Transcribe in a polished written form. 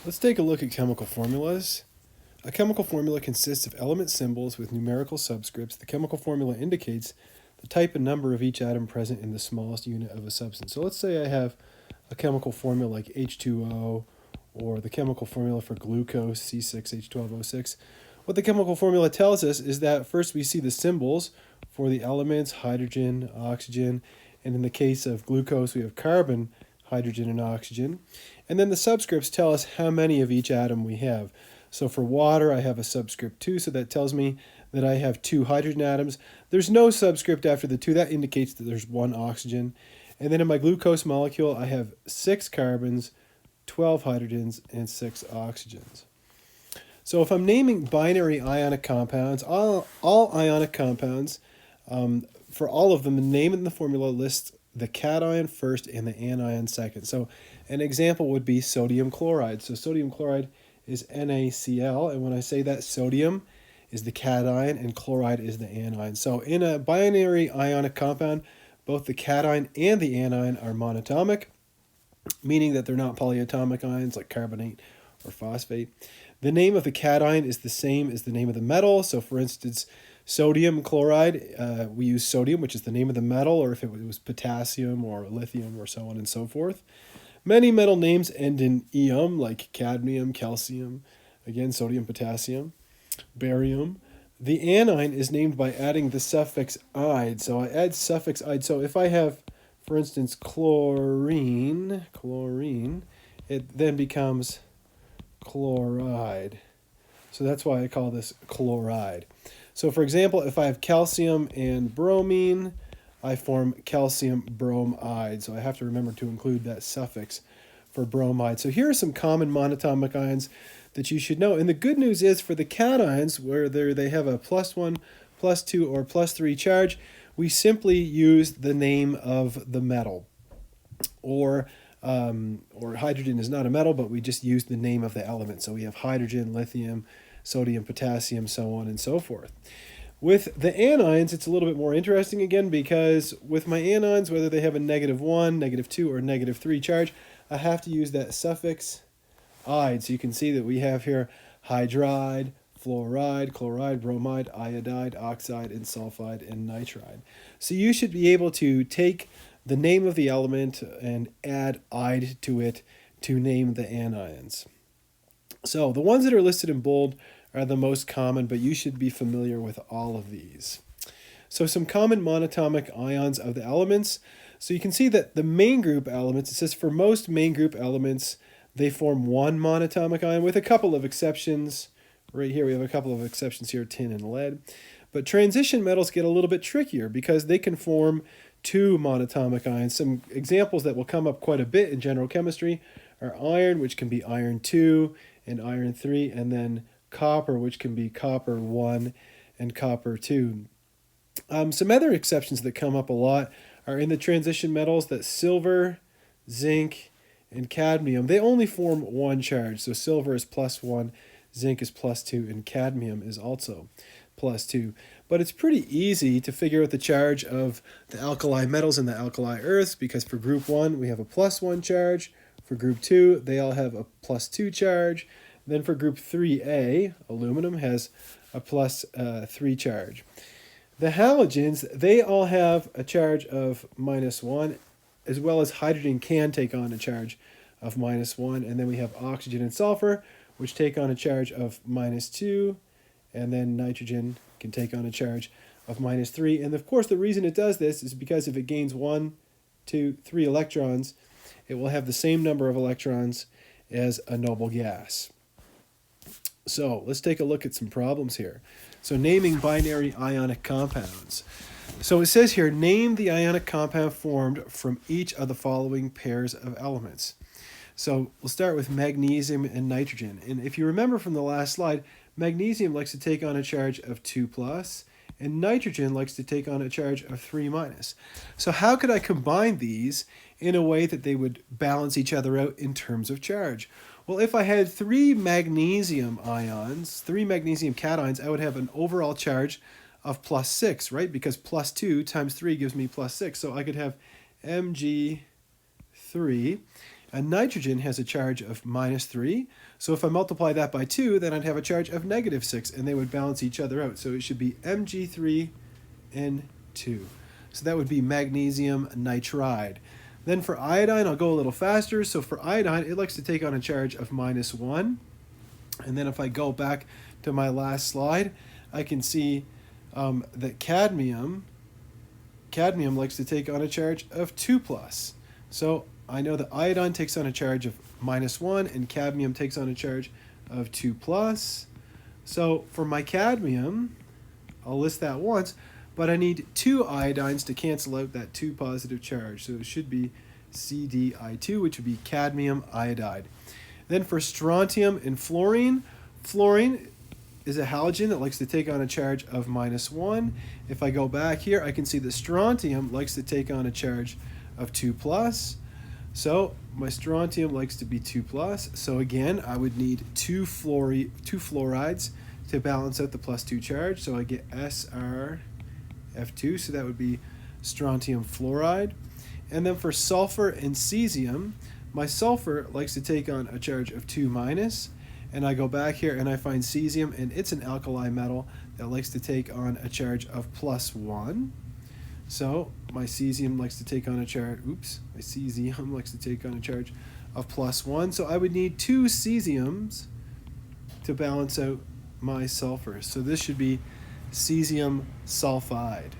Let's take a look at chemical formulas. A chemical formula consists of element symbols with numerical subscripts. The chemical formula indicates the type and number of each atom present in the smallest unit of a substance. So let's say I have a chemical formula like H2O, or the chemical formula for glucose, C6H12O6. What the chemical formula tells us is that first we see the symbols for the elements, hydrogen, oxygen, and in the case of glucose we have carbon, hydrogen, and oxygen. And then the subscripts tell us how many of each atom we have. So for water, I have a subscript 2, so that tells me that I have 2 hydrogen atoms. There's no subscript after the 2. That indicates that there's 1 oxygen. And then in my glucose molecule, I have 6 carbons, 12 hydrogens, and 6 oxygens. So if I'm naming binary ionic compounds, all ionic compounds, for all of them, the name in the formula lists the cation first and the anion second. So an example would be sodium chloride. So sodium chloride is NaCl, and when I say that, sodium is the cation and chloride is the anion. So in a binary ionic compound, both the cation and the anion are monatomic, meaning that they're not polyatomic ions like carbonate or phosphate. The name of the cation is the same as the name of the metal. So for instance, sodium chloride, we use sodium, which is the name of the metal, or if it was potassium or lithium or so on and so forth. Many metal names end in ium, like cadmium, calcium, again, sodium, potassium, barium. The anion is named by adding the suffix "ide." So I add suffix "ide." So if I have, for instance, chlorine, it then becomes chloride. So that's why I call this chloride. So for example, if I have calcium and bromine, I form calcium bromide. So I have to remember to include that suffix for bromide. So here are some common monatomic ions that you should know. And the good news is for the cations, where they have a +1, +2, or +3 charge, we simply use the name of the metal. Or hydrogen is not a metal, but we just use the name of the element. So we have hydrogen, lithium, sodium, potassium, so on and so forth. With the anions, it's a little bit more interesting again, because with my anions, whether they have a -1, -2, or -3 charge, I have to use that suffix "ide." So you can see that we have here hydride, fluoride, chloride, bromide, iodide, oxide, and sulfide, and nitride. So you should be able to take the name of the element and add "ide" to it to name the anions. So the ones that are listed in bold are the most common, but you should be familiar with all of these. So some common monatomic ions of the elements. So you can see that the main group elements, it says for most main group elements, they form 1 monatomic ion with a couple of exceptions. Right here we have a couple of exceptions here, tin and lead. But transition metals get a little bit trickier because they can form 2 monatomic ions. Some examples that will come up quite a bit in general chemistry are iron, which can be iron 2 and iron 3, and then copper, which can be copper 1 and copper 2. Some other exceptions that come up a lot are in the transition metals, that silver, zinc, and cadmium, they only form 1 charge. So silver is +1, zinc is +2, and cadmium is also +2. But it's pretty easy to figure out the charge of the alkali metals and the alkali earths, because for group 1 we have a +1 charge. For group 2 they all have a +2 charge. Then for group 3A, aluminum has a +3 charge. The halogens, they all have a charge of -1, as well as hydrogen can take on a charge of -1. And then we have oxygen and sulfur, which take on a charge of -2. And then nitrogen can take on a charge of -3. And of course, the reason it does this is because if it gains 1, 2, 3 electrons, it will have the same number of electrons as a noble gas. So let's take a look at some problems here. So naming binary ionic compounds. So it says here, name the ionic compound formed from each of the following pairs of elements. So we'll start with magnesium and nitrogen. And if you remember from the last slide, magnesium likes to take on a charge of 2+, and nitrogen likes to take on a charge of 3-. So how could I combine these in a way that they would balance each other out in terms of charge? Well, if I had 3 magnesium ions, 3 magnesium cations, I would have an overall charge of +6, right? Because +2 times 3 gives me +6. So I could have Mg3. And nitrogen has a charge of -3. So if I multiply that by 2, then I'd have a charge of -6, and they would balance each other out. So it should be Mg3N2. So that would be magnesium nitride. Then for iodine, I'll go a little faster. So for iodine, it likes to take on a charge of -1. And then if I go back to my last slide, I can see that cadmium likes to take on a charge of 2+. So I know that iodine takes on a charge of -1 and cadmium takes on a charge of 2+. So for my cadmium, I'll list that once, but I need 2 iodines to cancel out that 2 positive charge. So it should be CdI2, which would be cadmium iodide. Then for strontium and fluorine, fluorine is a halogen that likes to take on a charge of -1. If I go back here, I can see that strontium likes to take on a charge of 2+. So my strontium likes to be 2+. So again, I would need two fluorides to balance out the +2 charge. So I get SrF2, so that would be strontium fluoride. And then for sulfur and cesium, my sulfur likes to take on a charge of 2-. And I go back here and I find cesium, and it's an alkali metal that likes to take on a charge of +1. So my cesium likes to take on a charge, my cesium likes to take on a charge of +1. So I would need 2 cesiums to balance out my sulfur. So this should be cesium sulfide.